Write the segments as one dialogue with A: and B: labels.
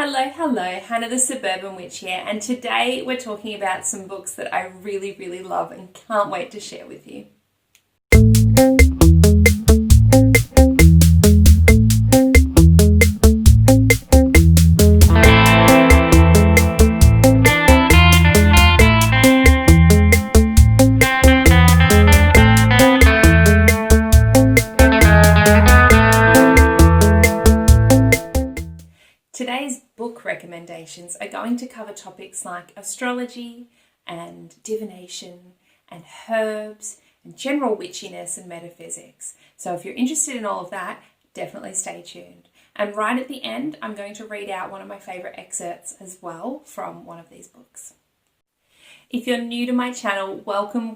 A: Hello, Hannah the Suburban Witch here, and today we're talking about some books that I really love and can't wait to share with you. Today's book recommendations are going to cover topics like astrology and divination and herbs and general witchiness and metaphysics. So if you're interested in all of that, definitely stay tuned. And right at the end, I'm going to read out one of my favourite excerpts as well from one of these books. If you're new to my channel, welcome.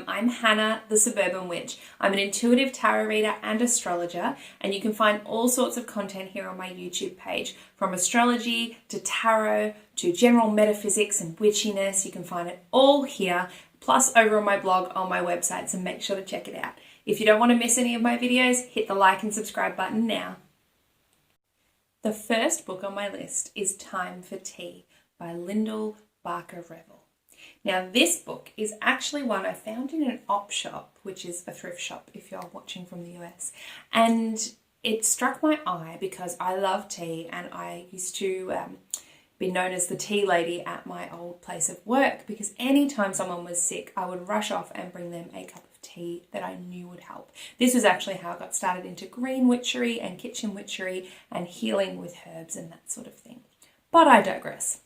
A: I'm Hannah, the Suburban Witch. I'm an intuitive tarot reader and astrologer, and you can find all sorts of content here on my YouTube page, from astrology to tarot to general metaphysics and witchiness. You can find it all here, plus over on my blog on my website, so make sure to check it out. If you don't want to miss any of my videos, hit the like and subscribe button now. The first book on my list is Time for Tea by Lyndall Barker Revel. Now, this book is actually one I found in an op shop, which is a thrift shop if you're watching from the US. And it struck my eye because I love tea, and I used to be known as the tea lady at my old place of work, because anytime someone was sick, I would rush off and bring them a cup of tea that I knew would help. This was actually how I got started into green witchery and kitchen witchery and healing with herbs and that sort of thing. But I digress.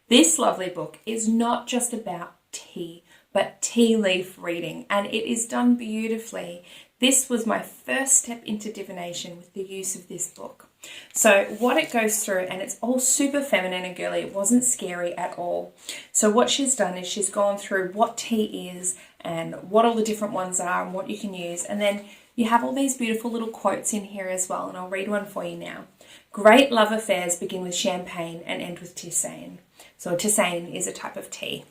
A: This lovely book is not just about tea, but tea leaf reading, and it is done beautifully. This was my first step into divination with the use of this book. So what it goes through, and it's all super feminine and girly, it wasn't scary at all. So what she's done is she's gone through what tea is and what all the different ones are and what you can use, and then you have all these beautiful little quotes in here as well, and I'll read one for you now. Great love affairs begin with champagne and end with tisane. So tisane is a type of tea.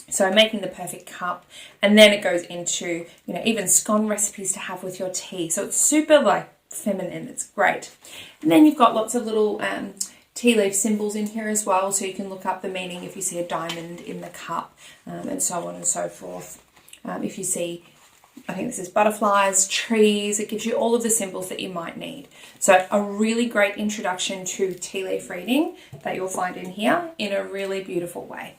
A: So I'm making the perfect cup, and then it goes into, even scone recipes to have with your tea. So it's super feminine, it's great. And then you've got lots of little tea leaf symbols in here as well, so you can look up the meaning if you see a diamond in the cup, and so on and so forth. If you see, I think this is butterflies, trees, it gives you all of the symbols that you might need. So a really great introduction to tea leaf reading that you'll find in here in a really beautiful way.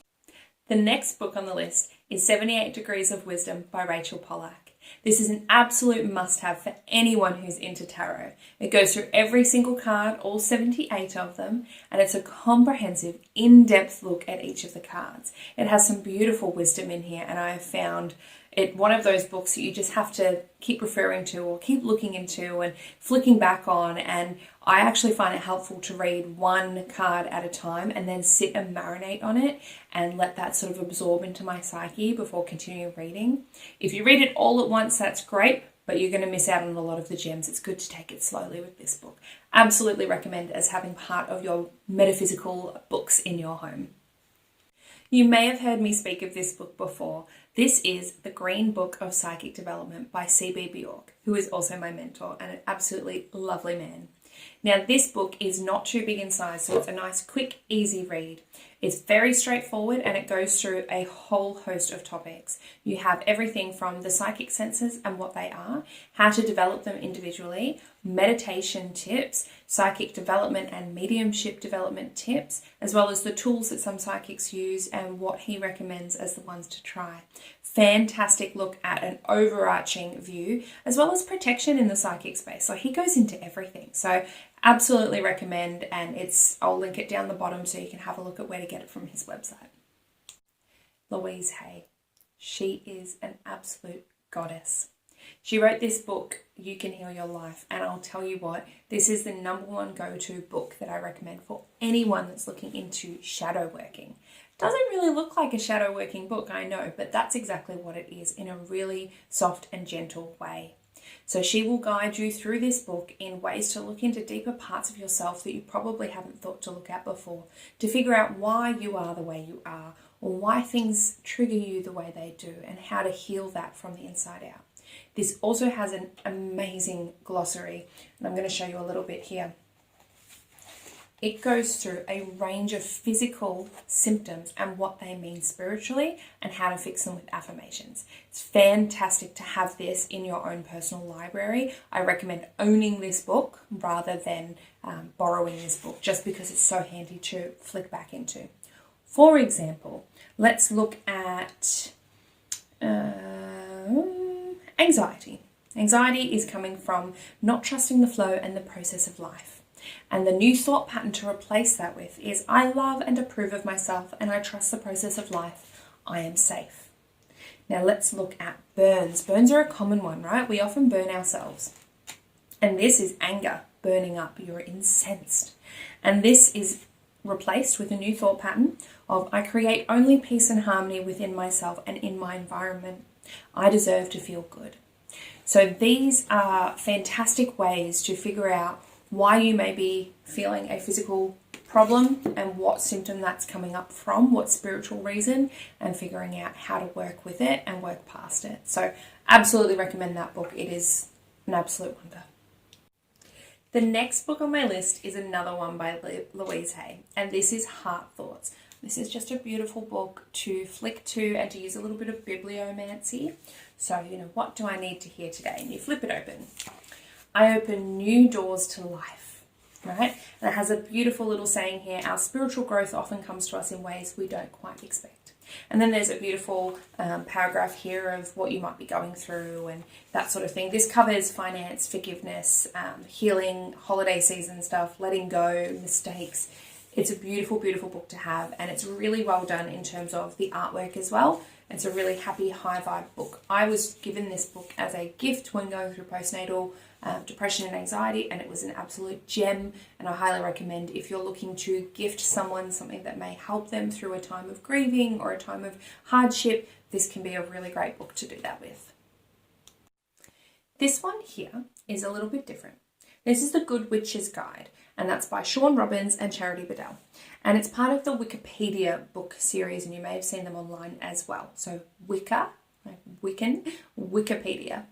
A: The next book on the list is 78 Degrees of Wisdom by Rachel Pollack. This is an absolute must-have for anyone who's into tarot. It goes through every single card, all 78 of them, and it's a comprehensive, in-depth look at each of the cards. It has some beautiful wisdom in here, and I have found it one of those books that you just have to keep referring to or keep looking into and flicking back on. And I actually find it helpful to read one card at a time and then sit and marinate on it and let that sort of absorb into my psyche before continuing reading. If you read it all at once, that's great, but you're going to miss out on a lot of the gems. It's good to take it slowly with this book. Absolutely recommend as having part of your metaphysical books in your home. You may have heard me speak of this book before. This is The Green Book of Psychic Development by C.B. Bjork, who is also my mentor and an absolutely lovely man. Now, this book is not too big in size, so it's a nice, quick, easy read. It's very straightforward, and it goes through a whole host of topics. You have everything from the psychic senses and what they are, how to develop them individually, meditation tips, psychic development and mediumship development tips, as well as the tools that some psychics use and what he recommends as the ones to try. Fantastic look at an overarching view, as well as protection in the psychic space. So he goes into everything. So absolutely recommend, and I'll link it down the bottom so you can have a look at where to get it from his website. Louise Hay. She is an absolute goddess. She wrote this book, You Can Heal Your Life, and I'll tell you what, this is the #1 go-to book that I recommend for anyone that's looking into shadow working. Doesn't really look like a shadow working book, I know, but that's exactly what it is in a really soft and gentle way. So she will guide you through this book in ways to look into deeper parts of yourself that you probably haven't thought to look at before, to figure out why you are the way you are, or why things trigger you the way they do, and how to heal that from the inside out. This also has an amazing glossary, and I'm going to show you a little bit here. It goes through a range of physical symptoms and what they mean spiritually and how to fix them with affirmations. It's fantastic to have this in your own personal library. I recommend owning this book rather than borrowing this book, just because it's so handy to flick back into. For example, let's look at anxiety. Anxiety is coming from not trusting the flow and the process of life. And the new thought pattern to replace that with is, I love and approve of myself and I trust the process of life. I am safe. Now let's look at burns. Burns are a common one, right? We often burn ourselves. And this is anger, burning up. You're incensed. And this is replaced with a new thought pattern of, I create only peace and harmony within myself and in my environment. I deserve to feel good. So these are fantastic ways to figure out why you may be feeling a physical problem and what symptom that's coming up from, what spiritual reason, and figuring out how to work with it and work past it. So absolutely recommend that book. It is an absolute wonder. The next book on my list is another one by Louise Hay, and this is Heart Thoughts. This is just a beautiful book to flick to and to use a little bit of bibliomancy. So, what do I need to hear today? And you flip it open. I open new doors to life, right? And it has a beautiful little saying here, our spiritual growth often comes to us in ways we don't quite expect. And then there's a beautiful paragraph here of what you might be going through and that sort of thing. This covers finance, forgiveness, healing, holiday season stuff, letting go, mistakes. It's a beautiful, beautiful book to have, and it's really well done in terms of the artwork as well. It's a really happy, high vibe book. I was given this book as a gift when going through postnatal depression and anxiety, and it was an absolute gem, and I highly recommend if you're looking to gift someone something that may help them through a time of grieving or a time of hardship, this can be a really great book to do that with. This one here is a little bit different. This is the Good Witch's Guide, and that's by Sean Robbins and Charity Bedell. And it's part of the Wikipedia book series, and you may have seen them online as well. So Wicca, like Wiccan, Wikipedia.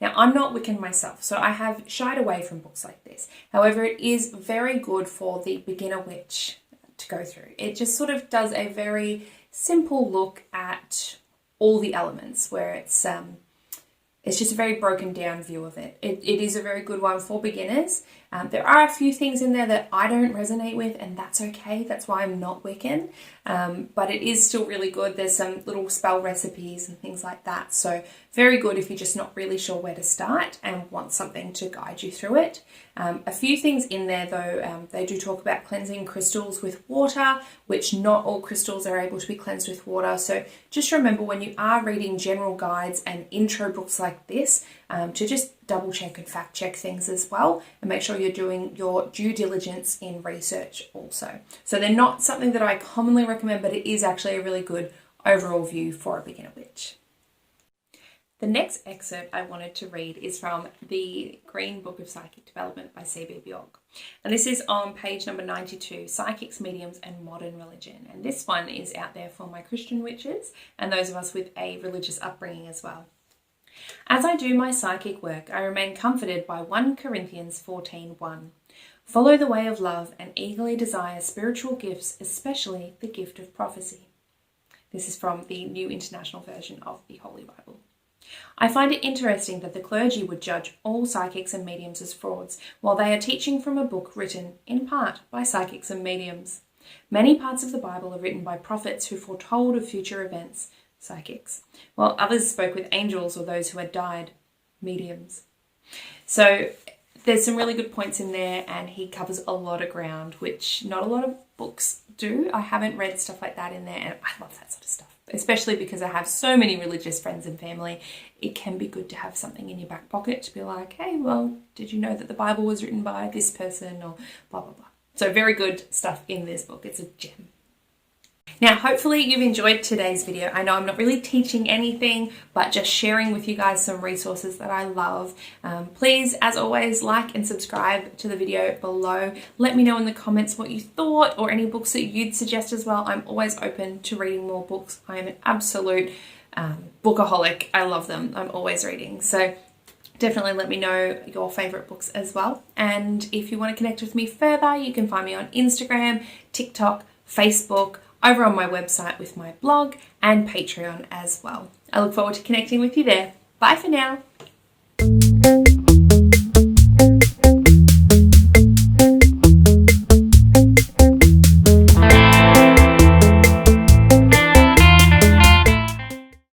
A: Now, I'm not Wiccan myself, so I have shied away from books like this. However, it is very good for the beginner witch to go through. It just sort of does a very simple look at all the elements, where it's just a very broken down view of it. It is a very good one for beginners. There are a few things in there that I don't resonate with, and that's okay. That's why I'm not Wiccan. But it is still really good. There's some little spell recipes and things like that. So very good if you're just not really sure where to start and want something to guide you through it. A few things in there though, they do talk about cleansing crystals with water, which not all crystals are able to be cleansed with water. So just remember when you are reading general guides and intro books like this, to just double check and fact check things as well, and make sure you're doing your due diligence in research also. So they're not something that I commonly recommend, but it is actually a really good overall view for a beginner witch. The next excerpt I wanted to read is from the Green Book of Psychic Development by C.B. Bjork. And this is on page number 92, Psychics, Mediums and Modern Religion. And this one is out there for my Christian witches and those of us with a religious upbringing as well. As I do my psychic work, I remain comforted by 1 Corinthians 14:1. Follow the way of love and eagerly desire spiritual gifts, especially the gift of prophecy. This is from the New International Version of the Holy Bible. I find it interesting that the clergy would judge all psychics and mediums as frauds, while they are teaching from a book written, in part, by psychics and mediums. Many parts of the Bible are written by prophets who foretold of future events, psychics, while others spoke with angels or those who had died, mediums. So there's some really good points in there, and he covers a lot of ground, which not a lot of books do. I haven't read stuff like that in there, and I love that sort of stuff, especially because I have so many religious friends and family. It can be good to have something in your back pocket to be like, hey, well, did you know that the Bible was written by this person, or blah, blah, blah. So very good stuff in this book. It's a gem. Now, hopefully you've enjoyed today's video. I know I'm not really teaching anything, but just sharing with you guys some resources that I love. Please, as always, like and subscribe to the video below. Let me know in the comments what you thought or any books that you'd suggest as well. I'm always open to reading more books. I am an absolute bookaholic. I love them. I'm always reading. So Definitely let me know your favourite books as well. And if you want to connect with me further, you can find me on Instagram, TikTok, Facebook, over on my website with my blog and Patreon as well. I look forward to connecting with you there. Bye for now.